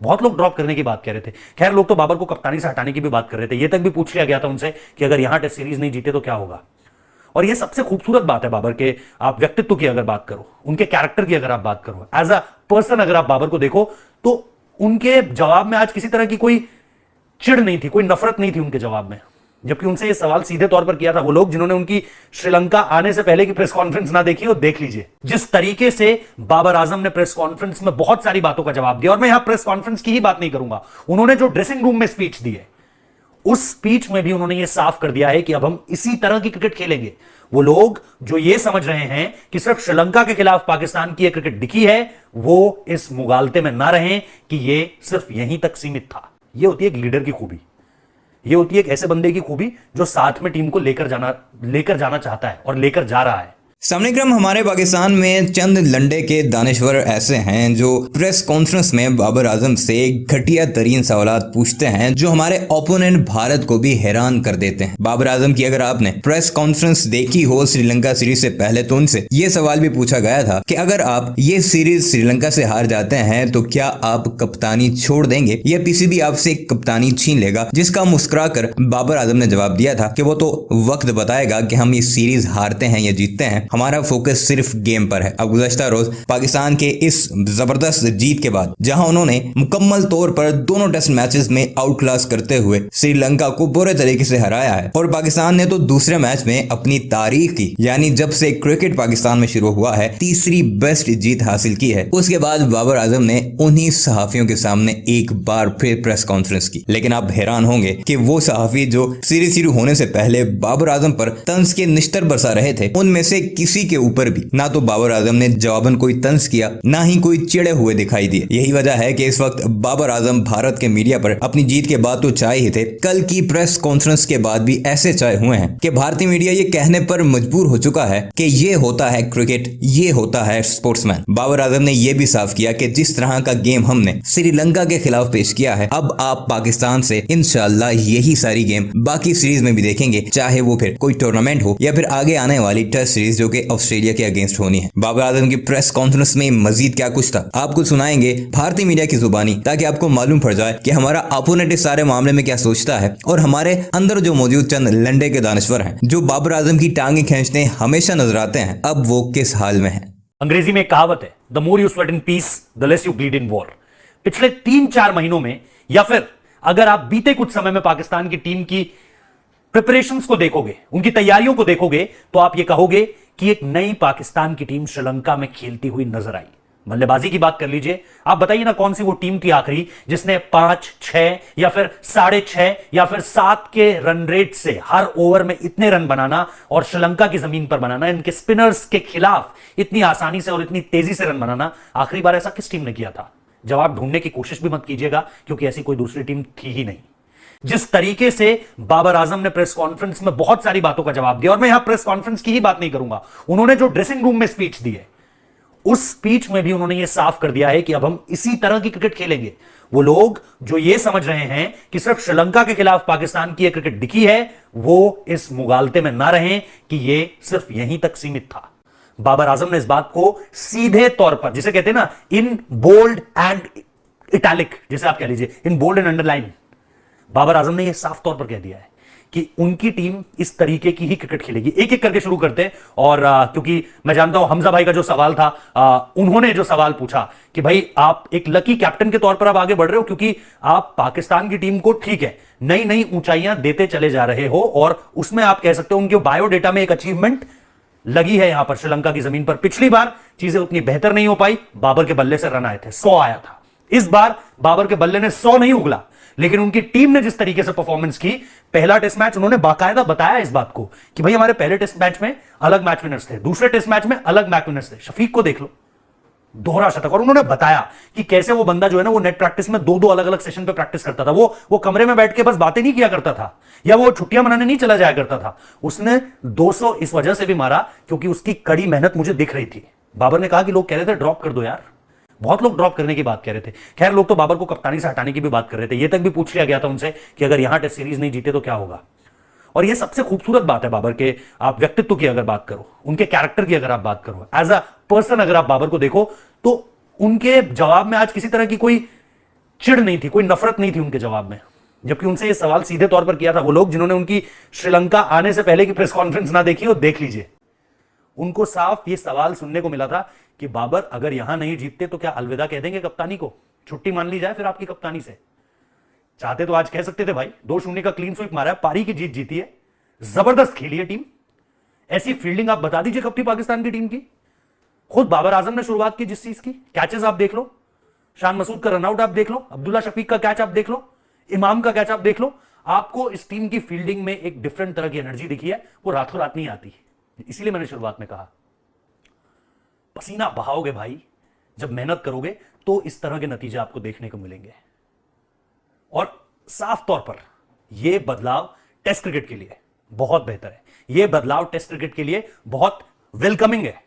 बहुत लोग ड्रॉप करने की बात कह रहे थे। खैर, लोग तो बाबर को कप्तानी से हटाने की भी बात कर रहे थे। ये तक भी पूछ लिया गया था उनसे कि अगर यहां टेस्ट सीरीज नहीं जीते तो क्या होगा। और ये सबसे खूबसूरत बात है बाबर के, आप व्यक्तित्व की अगर बात करो, उनके कैरेक्टर की अगर आप बात करो, एज अ पर्सन अगर आप बाबर को देखो, तो उनके जवाब में आज किसी तरह की कोई चिढ़ नहीं थी, कोई नफरत नहीं थी उनके जवाब में। जबकि उनसे ये सवाल सीधे तौर पर किया था वो लोग जिन्होंने उनकी श्रीलंका आने से पहले की प्रेस कॉन्फ्रेंस ना देखी हो, देख लीजिए जिस तरीके से बाबर आजम ने प्रेस कॉन्फ्रेंस में बहुत सारी बातों का जवाब दिया। और मैं यहां प्रेस कॉन्फ्रेंस की ही बात नहीं करूंगा, उन्होंने जो ड्रेसिंग रूम में स्पीच दी है, उस स्पीच में भी उन्होंने यह साफ कर दिया है कि अब हम इसी तरह की क्रिकेट खेलेंगे। वो लोग जो ये समझ रहे हैं कि सिर्फ श्रीलंका के खिलाफ पाकिस्तान की यह क्रिकेट दिखी है, वो इस मुगालते में ना रहें कि ये सिर्फ यहीं तक सीमित था। यह होती है एक लीडर की खूबी, यह होती है एक ऐसे बंदे की खूबी जो साथ में टीम को लेकर जाना चाहता है और लेकर जा रहा है। सामने क्रम हमारे पाकिस्तान में चंद लंडे के दानिश्वर ऐसे हैं जो प्रेस कॉन्फ्रेंस में बाबर आजम से घटिया तरीन सवालात पूछते हैं जो हमारे ओपोनेंट भारत को भी हैरान कर देते हैं। बाबर आजम की अगर आपने प्रेस कॉन्फ्रेंस देखी हो श्रीलंका सीरीज से पहले, तो उनसे ये सवाल भी पूछा गया था कि अगर आप ये सीरीज श्रीलंका से हार जाते हैं तो क्या आप कप्तानी छोड़ देंगे या पीसीबी आपसे कप्तानी छीन लेगा, जिसका मुस्कुरा कर बाबर आजम ने जवाब दिया था कि वो तो वक्त बताएगा कि हम ये सीरीज हारते हैं या जीतते हैं, हमारा फोकस सिर्फ गेम पर है। अब गुज़श्ता रोज पाकिस्तान के इस जबरदस्त जीत के बाद जहां उन्होंने मुकम्मल तौर पर दोनों टेस्ट मैचेस में आउट क्लास करते हुए श्रीलंका को बुरे तरीके से हराया है, और पाकिस्तान ने तो दूसरे मैच में अपनी तारीख की, यानी जब से क्रिकेट पाकिस्तान में शुरू हुआ है, तीसरी बेस्ट जीत हासिल की है। उसके बाद बाबर आजम ने उन्हीं सहाफियों के सामने एक बार फिर प्रेस कॉन्फ्रेंस की। लेकिन आप हैरान होंगे कि वो सहाफी जो सीरीज शुरू होने से पहले बाबर आजम पर तंज के निश्तर बरसा रहे थे, उनमें से किसी के ऊपर भी ना तो बाबर आजम ने जवाबन कोई तंज किया, ना ही कोई चिड़े हुए दिखाई दिए। यही वजह है कि इस वक्त बाबर आजम भारत के मीडिया पर अपनी जीत के बाद तो चाय ही थे, कल की प्रेस कॉन्फ्रेंस के बाद भी ऐसे चाय हुए हैं कि भारतीय मीडिया ये कहने पर मजबूर हो चुका है कि ये होता है क्रिकेट, ये होता है स्पोर्ट्समैन। बाबर आजम ने यह भी साफ किया कि जिस तरह का गेम हमने श्रीलंका के खिलाफ पेश किया है, अब आप पाकिस्तान से इंशाल्लाह यही सारी गेम बाकी सीरीज में भी देखेंगे, चाहे वो फिर कोई टूर्नामेंट हो या फिर आगे आने वाली टेस्ट सीरीज जो कि ऑस्ट्रेलिया के अगेंस्ट होनी है। बाबर आजम की प्रेस कॉन्फ्रेंस में मजीद क्या कुछ था आपको सुनाएंगे भारतीय मीडिया की जुबानी, ताकि आपको मालूम पड़ जाए कि हमारा अपोनेंट इस सारे मामले में क्या सोचता है, और हमारे अंदर जो मौजूद चंद लंडे के दानिश्वर हैं जो बाबर आजम की टांगें खींचते हमेशा नजर आते हैं, अब वो किस हाल में है। अंग्रेजी में एक कहावत है, the more you sweat in peace the less you bleed in war. पिछले 3-4 महीनों में, या फिर अगर आप बीते कुछ समय में पाकिस्तान की टीम की प्रिपरेशंस को देखोगे, उनकी तैयारियों को देखोगे, तो आप ये कहोगे कि एक नई पाकिस्तान की टीम श्रीलंका में खेलती हुई नजर आई। बल्लेबाजी की बात कर लीजिए, आप बताइए ना कौन सी वो टीम थी आखिरी जिसने 5, 6 या फिर 6.5 या फिर 7 के रन रेट से हर ओवर में इतने रन बनाना, और श्रीलंका की जमीन पर बनाना, इनके स्पिनर्स के खिलाफ इतनी आसानी से और इतनी तेजी से रन बनाना, आखिरी बार ऐसा किस टीम ने किया था? जवाब ढूंढने की कोशिश भी मत कीजिएगा, क्योंकि ऐसी कोई दूसरी टीम थी ही नहीं। जिस तरीके से बाबर आजम ने प्रेस कॉन्फ्रेंस में बहुत सारी बातों का जवाब दिया, और मैं यहां प्रेस कॉन्फ्रेंस की ही बात नहीं करूंगा, उन्होंने जो ड्रेसिंग रूम में स्पीच दी है, उस स्पीच में भी उन्होंने यह साफ कर दिया है कि अब हम इसी तरह की क्रिकेट खेलेंगे। वो लोग जो ये समझ रहे हैं कि सिर्फ श्रीलंका के खिलाफ पाकिस्तान की यह क्रिकेट दिखी है, वो इस मुगालते में ना रहें कि यह सिर्फ यहीं तक सीमित था। बाबर आजम ने इस बात को सीधे तौर पर, जिसे कहते हैं ना इन बोल्ड एंड इटैलिक, जिसे आप कह लीजिए in bold and underline, Babar Azam ने यह साफ तौर पर कह दिया है कि उनकी टीम इस तरीके की ही क्रिकेट खेलेगी। एक एक करके शुरू करते हैं, और क्योंकि मैं जानता हूं हमजा भाई का जो सवाल था, उन्होंने जो सवाल पूछा कि भाई आप एक लकी कैप्टन के तौर पर आप आगे बढ़ रहे हो, क्योंकि आप पाकिस्तान की टीम को, ठीक है, नई नई ऊंचाइयां देते चले जा रहे हो, और उसमें आप कह सकते हो उनके बायोडेटा में एक अचीवमेंट लगी है यहां पर श्रीलंका की जमीन पर। पिछली बार चीजें उतनी बेहतर नहीं हो पाई, बाबर के बल्ले से रन आए थे, 100 आया था। इस बार बाबर के बल्ले ने 100 नहीं उगला, लेकिन उनकी टीम ने जिस तरीके से परफॉर्मेंस की, पहला टेस्ट मैच उन्होंने बाकायदा बताया इस बात को कि भाई हमारे पहले टेस्ट मैच में अलग मैच विनर्स थे, दूसरे टेस्ट मैच में अलग मैच विनर्स थे। शफीक को देख लो, दोहरा शतक, और उन्होंने बताया कि कैसे वो बंदा जो है ना, वो नेट प्रैक्टिस में 2-2 अलग अलग सेशन पे प्रैक्टिस करता था। वो कमरे में बैठ के बस बातें नहीं किया करता था, या वो छुट्टियां मनाने नहीं चला जाया करता था। उसने 200 इस वजह से भी मारा क्योंकि उसकी कड़ी मेहनत मुझे दिख रही थी। बाबर ने कहा कि लोग कह रहे थे ड्रॉप कर दो यार, बहुत लोग ड्रॉप करने की बात कह रहे थे। खैर, लोग तो बाबर को कप्तानी से हटाने की भी बात कर रहे थे। ये तक भी पूछ लिया गया था उनसे कि अगर यहां टेस्ट सीरीज नहीं जीते तो क्या होगा। और ये सबसे खूबसूरत बात है बाबर के, आप व्यक्तित्व की अगर बात करो, उनके कैरेक्टर की अगर आप बात करो, एज अ पर्सन अगर आप बाबर को देखो, तो उनके जवाब में आज किसी तरह की कोई चिढ़ नहीं थी, कोई नफरत नहीं थी उनके जवाब में। जबकि उनसे ये सवाल सीधे तौर पर किया था वो लोग जिन्होंने उनकी श्रीलंका आने से पहले की प्रेस कॉन्फ्रेंस ना देखी हो, देख लीजिए। उनको साफ ये सवाल सुनने को मिला था कि बाबर अगर यहां नहीं जीतते तो क्या अलविदा कह देंगे कप्तानी को, छुट्टी मान ली जाए फिर आपकी कप्तानी से। चाहते तो आज कह सकते थे भाई 2-0 का क्लीन स्वीप मारा है, पारी की जीत जीती है, जबरदस्त खेली है टीम। ऐसी फील्डिंग आप बता दीजिए कब थी पाकिस्तान की टीम की। खुद बाबर आजम ने शुरुआत की जिस चीज की, कैचेस आप देख लो, शान मसूद का रनआउट आप देख लो, अब्दुल्ला शफीक का कैच आप देख लो, इमाम का कैच आप देख लो, आपको इस टीम की फील्डिंग में एक डिफरेंट तरह की एनर्जी दिखी है, वो रातों रात नहीं आती। इसीलिए मैंने शुरुआत में कहा पसीना बहाओगे भाई, जब मेहनत करोगे तो इस तरह के नतीजे आपको देखने को मिलेंगे। और साफ तौर पर यह बदलाव टेस्ट क्रिकेट के लिए बहुत बेहतर है, यह बदलाव टेस्ट क्रिकेट के लिए बहुत वेलकमिंग है।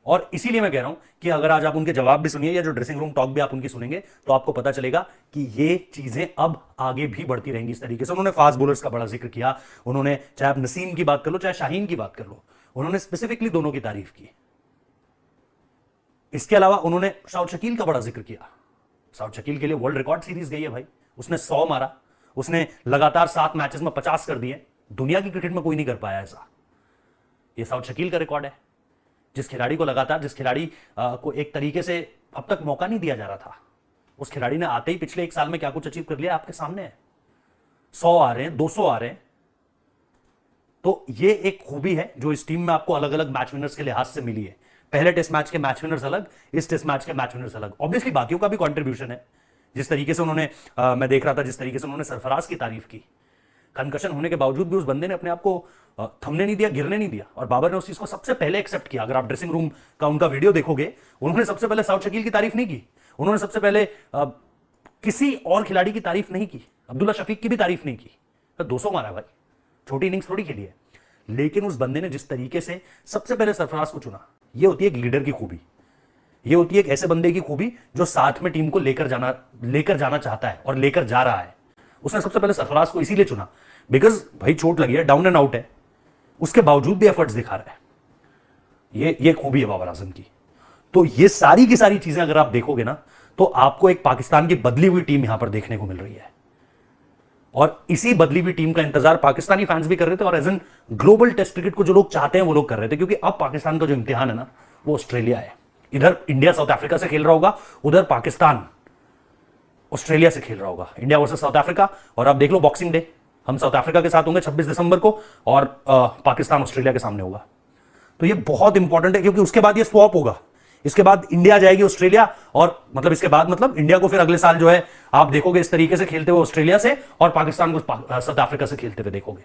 और इसीलिए मैं कह रहा हूं कि अगर आज आप उनके जवाब भी सुनिए या जो ड्रेसिंग रूम टॉक भी आप उनकी सुनेंगे तो आपको पता चलेगा कि ये चीजें अब आगे भी बढ़ती रहेंगी इस तरीके से। उन्होंने फास्ट बॉलर्स का बड़ा जिक्र किया, उन्होंने चाहे आप नसीम की बात कर लो चाहे शाहीन की बात कर लो, उन्होंने स्पेसिफिकली दोनों की तारीफ की। इसके अलावा उन्होंने शाहिद शकील का बड़ा जिक्र किया। शाहिद शकील के लिए वर्ल्ड रिकॉर्ड सीरीज गई है भाई, उसने 100 मारा, उसने लगातार 7 मैचेस में 50 कर दिए, दुनिया की क्रिकेट में कोई नहीं कर पाया ऐसा। यह शाहिद शकील का रिकॉर्ड है। जिस खिलाड़ी को लगातार, जिस खिलाड़ी को एक तरीके से अब तक मौका नहीं दिया जा रहा था, उस खिलाड़ी ने आते ही पिछले 1 साल में क्या कुछ अचीव कर लिया आपके सामने है। 100 आ रहे हैं, 200 आ रहे हैं, तो ये एक खूबी है जो इस टीम में आपको अलग अलग मैच विनर्स के लिहाज से मिली है। पहले टेस्ट मैच के मैच विनर्स अलग, इस टेस्ट मैच के मैच विनर्स अलग। ऑब्वियसली बाकियों का भी कंट्रीब्यूशन है। जिस तरीके से उन्होंने मैं देख रहा था जिस तरीके से उन्होंने सरफराज की तारीफ की, कंकशन होने के बावजूद भी उस बंदे ने अपने आप को थमने नहीं दिया, गिरने नहीं दिया, और बाबर ने उस चीज को सबसे पहले एक्सेप्ट किया। अगर आप ड्रेसिंग रूम का उनका वीडियो देखोगे, उन्होंने सबसे पहले शाहिद शकील की तारीफ नहीं की, उन्होंने सबसे पहले किसी और खिलाड़ी की तारीफ नहीं की, अब्दुल्ला शफीक की भी तारीफ नहीं की। तो 200 मारा भाई, छोटी इनिंग्स थोड़ी खेली है, लेकिन उस बंदे ने जिस तरीके से सबसे पहले सरफराज को चुना, यह होती है एक लीडर की खूबी, यह होती है एक ऐसे बंदे की खूबी जो साथ में टीम को लेकर जाना चाहता है और लेकर जा रहा है। उसने सबसे पहले सरफराज को इसीलिए चुना बिकॉज भाई चोट लगी है, डाउन एंड आउट है, उसके बावजूद भी एफर्ट्स दिखा रहा है। ये खूबी है बाबर आजम की। तो ये सारी की सारी चीजें अगर आप देखोगे ना, तो आपको एक पाकिस्तान की बदली हुई टीम यहां पर देखने को मिल रही है। और इसी बदली हुई टीम का इंतजार पाकिस्तानी फैंस भी कर रहे थे, और as an global test cricket को जो लोग चाहते हैं वो लोग कर रहे थे, क्योंकि अब पाकिस्तान का जो इम्तिहान है ना वो ऑस्ट्रेलिया है। इधर इंडिया साउथ अफ्रीका से खेल रहा होगा, उधर पाकिस्तान ऑस्ट्रेलिया से खेल रहा होगा, इंडिया वर्सेस साउथ अफ्रीका। और आप देख लो बॉक्सिंग डे हम साउथ अफ्रीका के साथ होंगे 26 दिसंबर को, और पाकिस्तान ऑस्ट्रेलिया के सामने होगा। तो ये बहुत इंपॉर्टेंट है, क्योंकि उसके बाद ये स्वॉप होगा, इसके बाद इंडिया जाएगी ऑस्ट्रेलिया, और मतलब इसके बाद मतलब इंडिया को फिर अगले साल जो है आप देखोगे इस तरीके से खेलते हुए ऑस्ट्रेलिया से, और पाकिस्तान को साउथ अफ्रीका से खेलते हुए देखोगे।